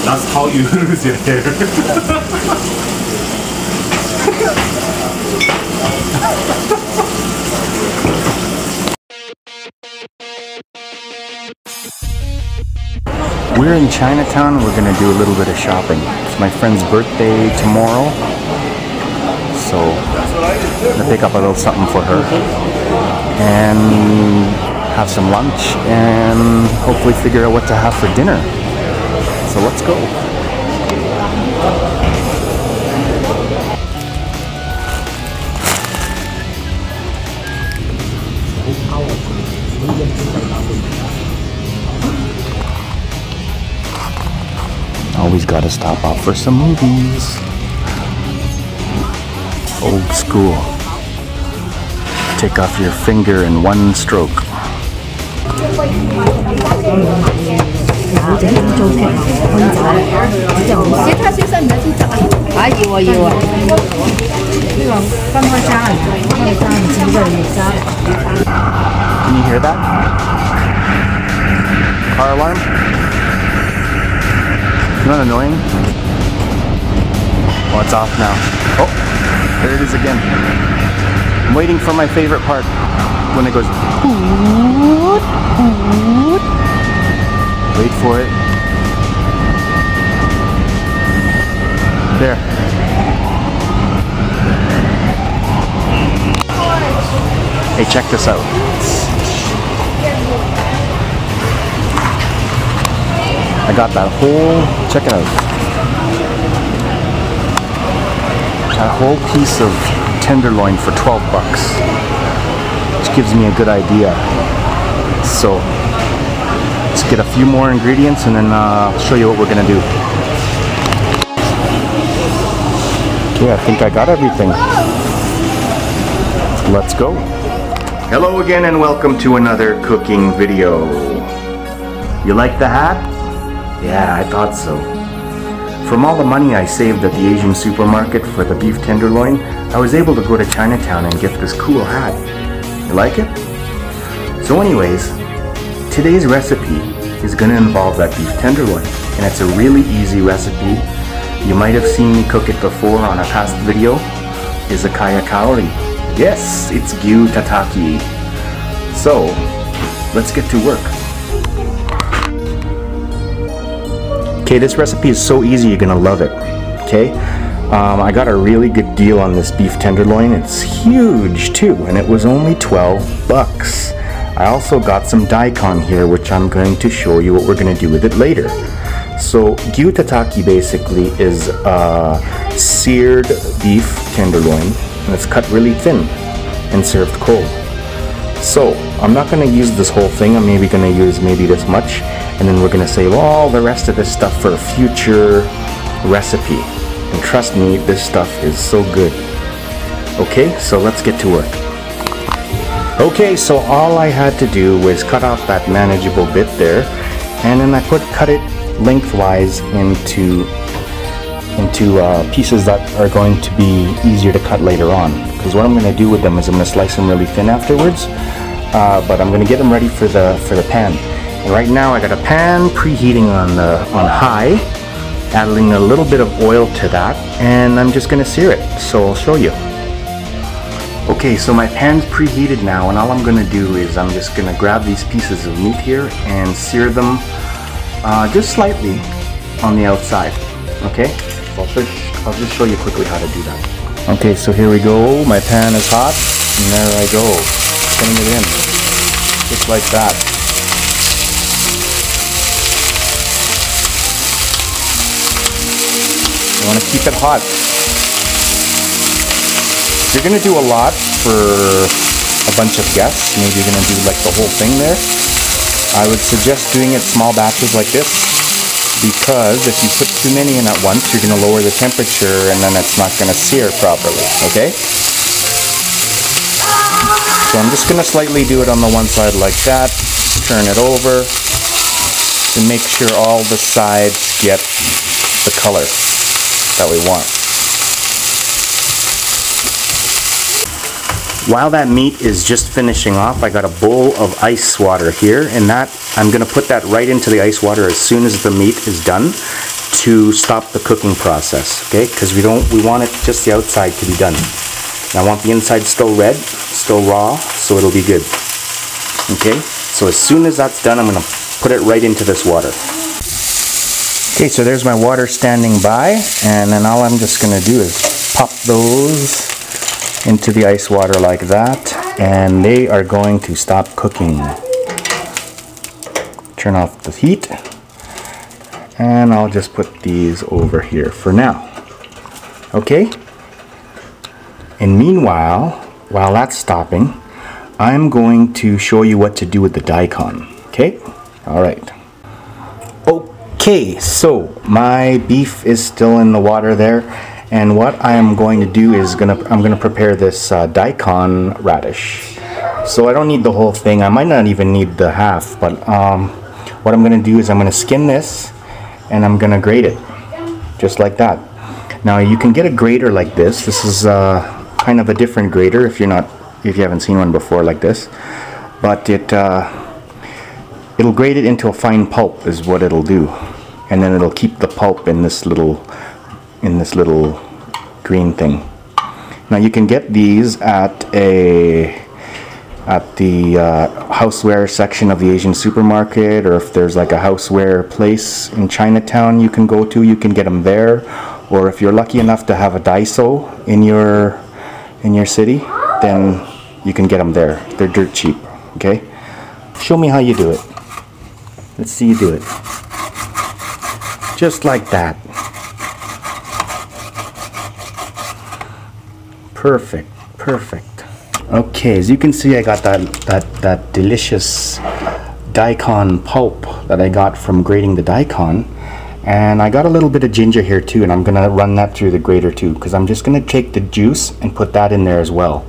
That's how you lose your hair. We're in Chinatown. We're gonna do a little bit of shopping. It's my friend's birthday tomorrow, so I'm gonna pick up a little something for her and have some lunch and hopefully figure out what to have for dinner. So let's go. Always gotta stop off for some movies. Old school. Take off your finger in one stroke. Can you hear that? Car alarm? Isn't that annoying? Well, it's off now. Oh, there it is again. I'm waiting for my favorite part when it goes hoot, hoot. Wait for it. There. Hey, check this out. I got that whole, check it out. That whole piece of tenderloin for 12 bucks. Which gives me a good idea. So, let's get a few more ingredients and then I'll show you what we're gonna do. Okay, I think I got everything. Let's go. Hello again and welcome to another cooking video. You like the hat? Yeah, I thought so. From all the money I saved at the Asian supermarket for the beef tenderloin, I was able to go to Chinatown and get this cool hat. You like it? So anyways, today's recipe is going to involve that beef tenderloin, and it's a really easy recipe. You might have seen me cook it before on a past video. Izakaya Kaori. Yes, it's Gyuu Tataki. So, let's get to work. Okay, this recipe is so easy, you're gonna love it. Okay, I got a really good deal on this beef tenderloin. It's huge too, and it was only 12 bucks. I also got some daikon here, which I'm going to show you what we're gonna do with it later. So, Gyuu Tataki basically is seared beef tenderloin, and it's cut really thin and served cold. So, I'm not gonna use this whole thing. I'm maybe gonna use maybe this much. And then we're going to save all the rest of this stuff for a future recipe. And trust me, this stuff is so good. Okay, so let's get to work. Okay, so all I had to do was cut off that manageable bit there. And then I cut it lengthwise into pieces that are going to be easier to cut later on. Because what I'm going to do with them is I'm going to slice them really thin afterwards. But I'm going to get them ready for the pan. And right now I got a pan preheating on high, adding a little bit of oil to that, and I'm just gonna sear it. So I'll show you. Okay, so my pan's preheated now, and all I'm gonna do is I'm just gonna grab these pieces of meat here and sear them just slightly on the outside. Okay, so I'll just show you quickly how to do that. Okay, so here we go. My pan is hot, and there I go, putting it in, just like that. You want to keep it hot. If you're going to do a lot for a bunch of guests, maybe you're going to do like the whole thing there, I would suggest doing it small batches like this, because if you put too many in at once, you're going to lower the temperature and then it's not going to sear properly, okay? So I'm just going to slightly do it on the one side like that, turn it over, and make sure all the sides get the color that we want. While that meat is just finishing off, I got a bowl of ice water here, and that I'm going to put that right into the ice water as soon as the meat is done. to stop the cooking process, okay? Because we want it just the outside to be done. And I want the inside still red, still raw, so it'll be good. Okay, so as soon as that's done, I'm gonna put it right into this water. Okay, so there's my water standing by, and then all I'm just gonna do is pop those into the ice water like that, and they are going to stop cooking. Turn off the heat, and I'll just put these over here for now. Okay? And meanwhile, while that's stopping, I'm going to show you what to do with the daikon. Okay? Alright. Okay, so my beef is still in the water there, and what I am going to do is I'm gonna prepare this daikon radish. So I don't need the whole thing. I might not even need the half, but what I'm gonna do is I'm gonna skin this and I'm gonna grate it just like that. Now you can get a grater like this. This is kind of a different grater if you haven't seen one before like this, but it'll grate it into a fine pulp is what it'll do, and then it'll keep the pulp in this little green thing. Now you can get these at the houseware section of the Asian supermarket, or if there's like a houseware place in Chinatown you can go to, you can get them there. Or if you're lucky enough to have a Daiso in your city, then you can get them there. They're dirt cheap. Okay, show me how you do it. Let's see you do it. Just like that. Perfect, perfect. Okay, as you can see, I got that delicious daikon pulp that I got from grating the daikon, and I got a little bit of ginger here too, and I'm gonna run that through the grater too, because I'm just gonna take the juice and put that in there as well.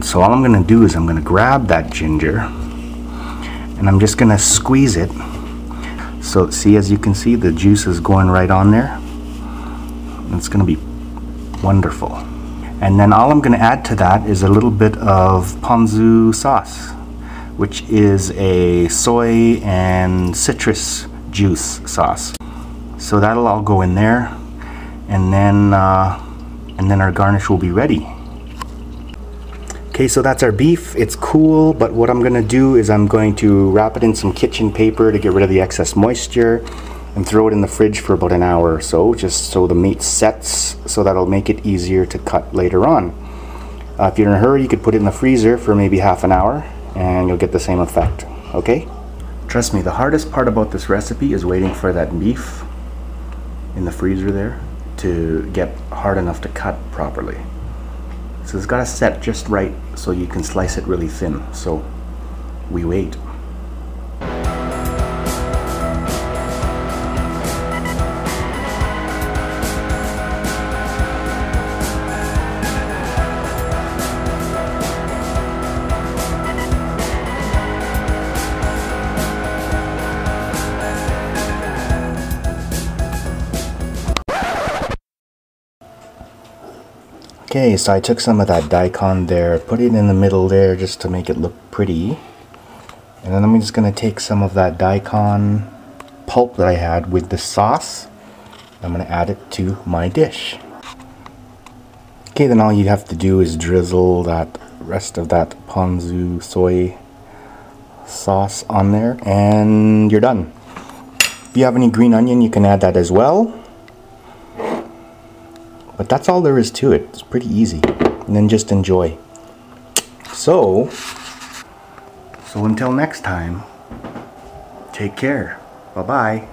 So all I'm gonna do is I'm gonna grab that ginger and I'm just gonna squeeze it. So see, as you can see, the juice is going right on there. It's gonna be wonderful. And then all I'm gonna add to that is a little bit of ponzu sauce, which is a soy and citrus juice sauce. So that'll all go in there, and then our garnish will be ready. Okay, so that's our beef. It's cool, but what I'm gonna do is I'm going to wrap it in some kitchen paper to get rid of the excess moisture and throw it in the fridge for about an hour or so, just so the meat sets, so that'll make it easier to cut later on. If you're in a hurry, you could put it in the freezer for maybe half an hour and you'll get the same effect, okay? Trust me, the hardest part about this recipe is waiting for that beef in the freezer there to get hard enough to cut properly. So it's got to set just right so you can slice it really thin. So we wait. Okay, so I took some of that daikon there, put it in the middle there just to make it look pretty. And then I'm just going to take some of that daikon pulp that I had with the sauce. I'm going to add it to my dish. Okay, then all you have to do is drizzle that rest of that ponzu soy sauce on there and you're done. If you have any green onion, you can add that as well. But that's all there is to it. It's pretty easy. And then just enjoy. So until next time, take care. Bye-bye.